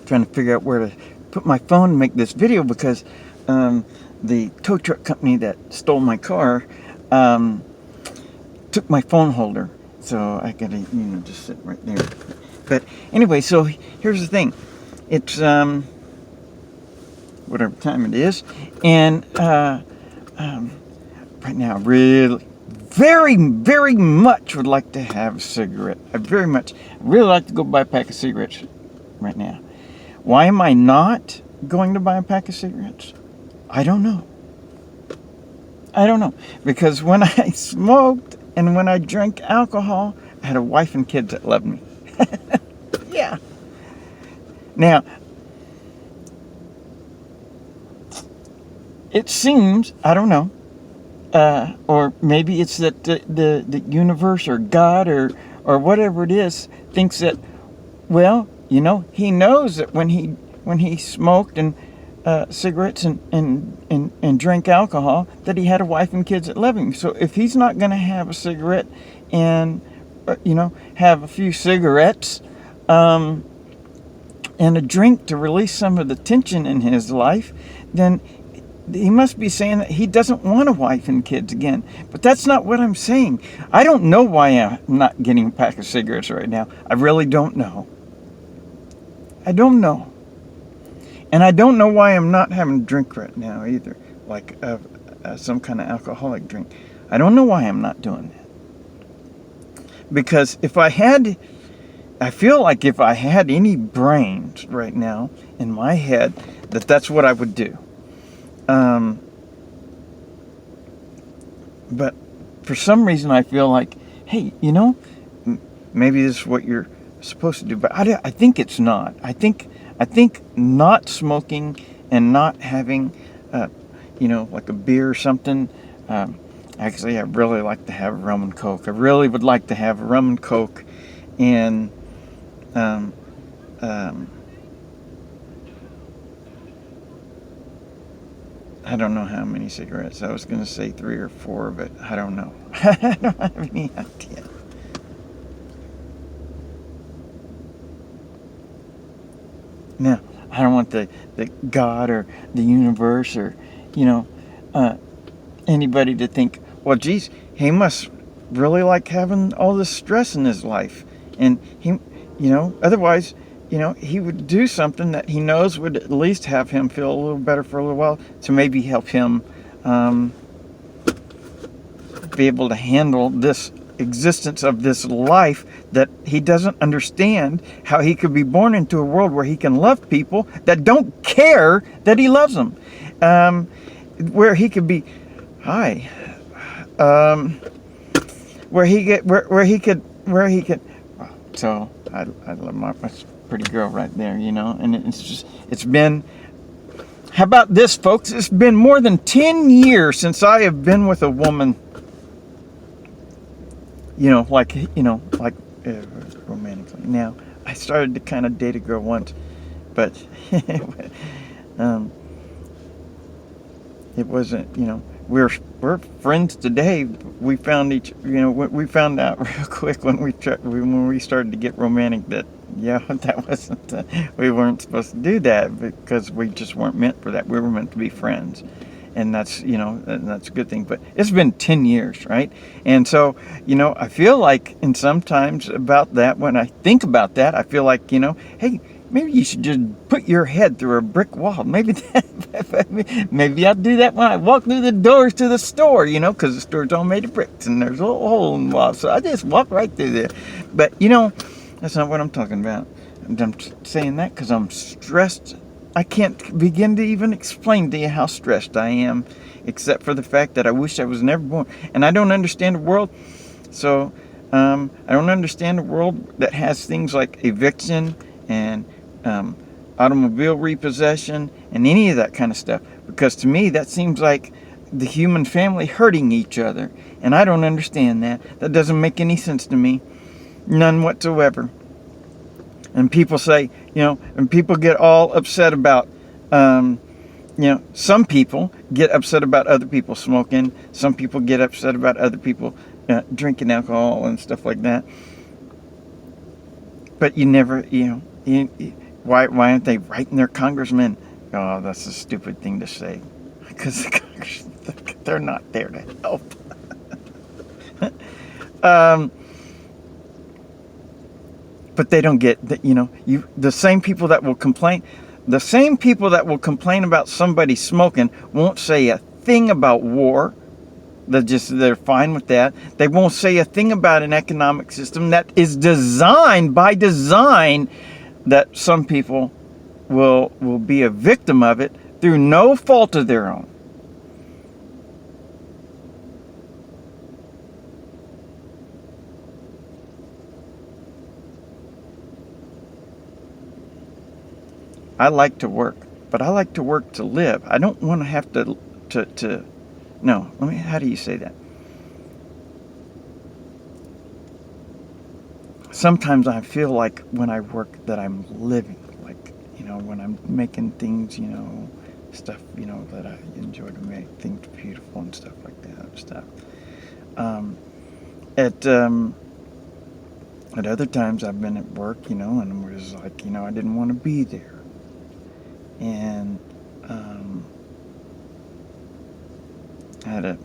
trying to figure out where to put my phone and make this video because the tow truck company that stole my car took my phone holder. So I gotta, just sit right there. But anyway, so here's the thing. It's whatever time it is, and right now, I really, very, very much would like to have a cigarette. I really like to go buy a pack of cigarettes right now. Why am I not going to buy a pack of cigarettes? I don't know. Because when I smoked and when I drank alcohol, I had a wife and kids that loved me. Yeah. Now, it seems, I don't know, or maybe it's that the universe or God or whatever it is thinks that, well, he knows that when he smoked and cigarettes and drank alcohol, that he had a wife and kids that love him. So if he's not going to have a cigarette and have a few cigarettes and a drink to release some of the tension in his life, then he must be saying that he doesn't want a wife and kids again. But that's not what I'm saying. I don't know why I'm not getting a pack of cigarettes right now. I really don't know. I don't know. And I don't know why I'm not having a drink right now either. Like some kind of alcoholic drink. I don't know why I'm not doing that. Because I feel like if I had any brains right now in my head, that's what I would do. But for some reason I feel like, hey, maybe this is what you're supposed to do. But I think it's not. I think not smoking and not having, like a beer or something. Actually, I really like to have rum and Coke. I really would like to have rum and Coke and I don't know how many cigarettes. I was going to say 3 or 4, but I don't know. I don't have any idea. Now, I don't want the God or the universe or, anybody to think, well, geez, he must really like having all this stress in his life. And he, otherwise, he would do something that he knows would at least have him feel a little better for a little while to maybe help him be able to handle this existence of this life that he doesn't understand, how he could be born into a world where he can love people that don't care that he loves them, where he could be where he could so I love my pretty girl right there, and it's been, how about this, folks? It's been more than 10 years since I have been with a woman, romantically. Now, I started to kind of date a girl once, but it wasn't, we're friends today. We found we found out real quick when we started to get romantic that that wasn't we weren't supposed to do that because we just weren't meant for that. We were meant to be friends, and that's and that's a good thing. But it's been 10 years, right? And so I feel like, and sometimes about that, when I think about that, I feel like hey, maybe you should just put your head through a brick wall. Maybe maybe I'll do that when I walk through the doors to the store, because the store's all made of bricks and there's a little hole in the wall. So I just walk right through there. But, that's not what I'm talking about. I'm saying that because I'm stressed. I can't begin to even explain to you how stressed I am, except for the fact that I wish I was never born. And I don't understand the world. So I don't understand a world that has things like eviction and automobile repossession and any of that kind of stuff, because to me that seems like the human family hurting each other, and I don't understand that doesn't make any sense to me, none whatsoever. And people say, and people get all upset about some people get upset about other people smoking, some people get upset about other people drinking alcohol and stuff like that, but you never Why aren't they writing their congressmen? Oh, that's a stupid thing to say. Because the Congress, they're not there to help. But they don't get that, the same people that will complain, about somebody smoking won't say a thing about war. They're fine with that. They won't say a thing about an economic system that is designed by design that some people will be a victim of it through no fault of their own. I like to work, but I like to work to live. I don't want to have to no, how do you say that? Sometimes I feel like when I work that I'm living, like, when I'm making things, stuff, that I enjoy to make, things beautiful and stuff like that stuff. At other times I've been at work, and was like, I didn't want to be there. And I had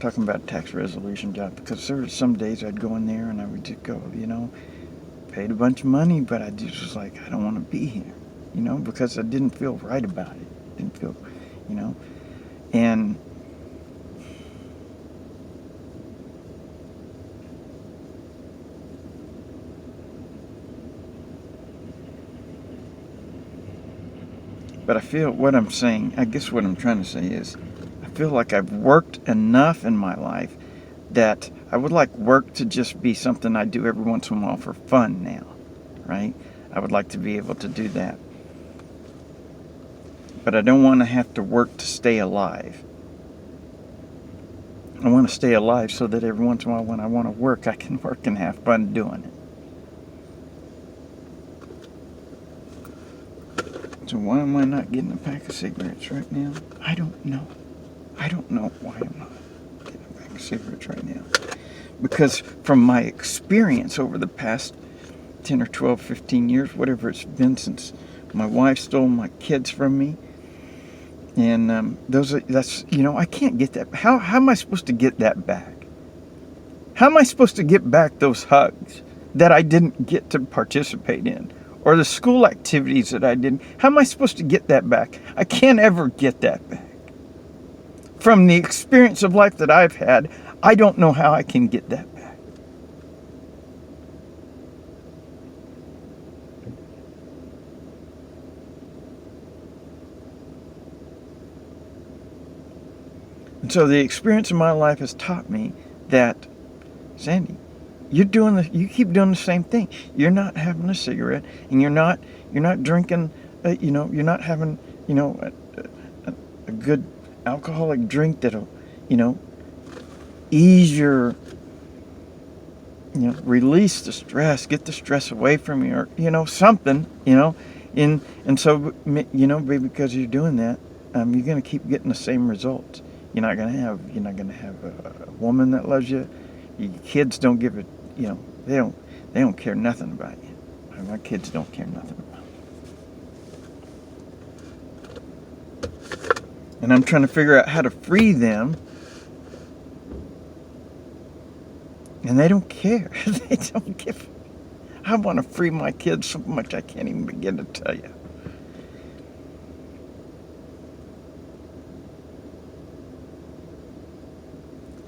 talking about tax resolution job, because there were some days I'd go in there and I would just go, paid a bunch of money, but I just was like, I don't want to be here, because I didn't feel right about it. Didn't feel, and but I feel what I'm saying, I guess what I'm trying to say is, I feel like I've worked enough in my life that I would like work to just be something I do every once in a while for fun now, right? I would like to be able to do that. But I don't want to have to work to stay alive. I want to stay alive so that every once in a while when I want to work, I can work and have fun doing it. So why am I not getting a pack of cigarettes right now? I don't know. I don't know why I'm not getting a pack of cigarettes right now. Because from my experience over the past 10 or 12, 15 years, whatever it's been since my wife stole my kids from me, and I can't get that. How am I supposed to get that back? How am I supposed to get back those hugs that I didn't get to participate in? Or the school activities that I didn't? How am I supposed to get that back? I can't ever get that back. From the experience of life that I've had, I don't know how I can get that back. And so the experience of my life has taught me that, Sandy, you keep doing the same thing. You're not having a cigarette, and you're not drinking. You're not having a good alcoholic drink that'll ease your release the stress, get the stress away from you, or something. And so because you're doing that, you're going to keep getting the same results. You're not going to have a woman that loves you. Your kids don't give it. They don't care nothing about you. My kids don't care nothing about me. And I'm trying to figure out how to free them. And they don't care. They don't give. I want to free my kids so much I can't even begin to tell you.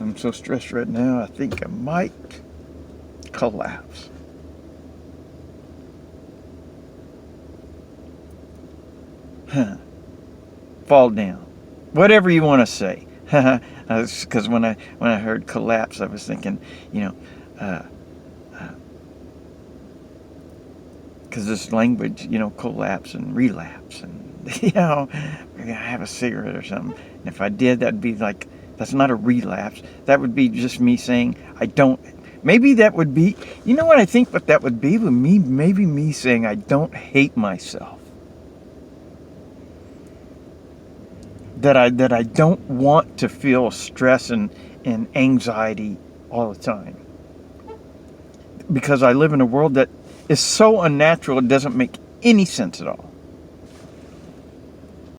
I'm so stressed right now, I think I might collapse. Fall down. Whatever you want to say. Because when I heard collapse, I was thinking, because this language, collapse and relapse, and I have a cigarette or something. And if I did, that'd be like, that's not a relapse. That would be just me saying I don't. Maybe that would be, what I think what that would be? Maybe me saying I don't hate myself. That I don't want to feel stress and anxiety all the time. Because I live in a world that is so unnatural, it doesn't make any sense at all.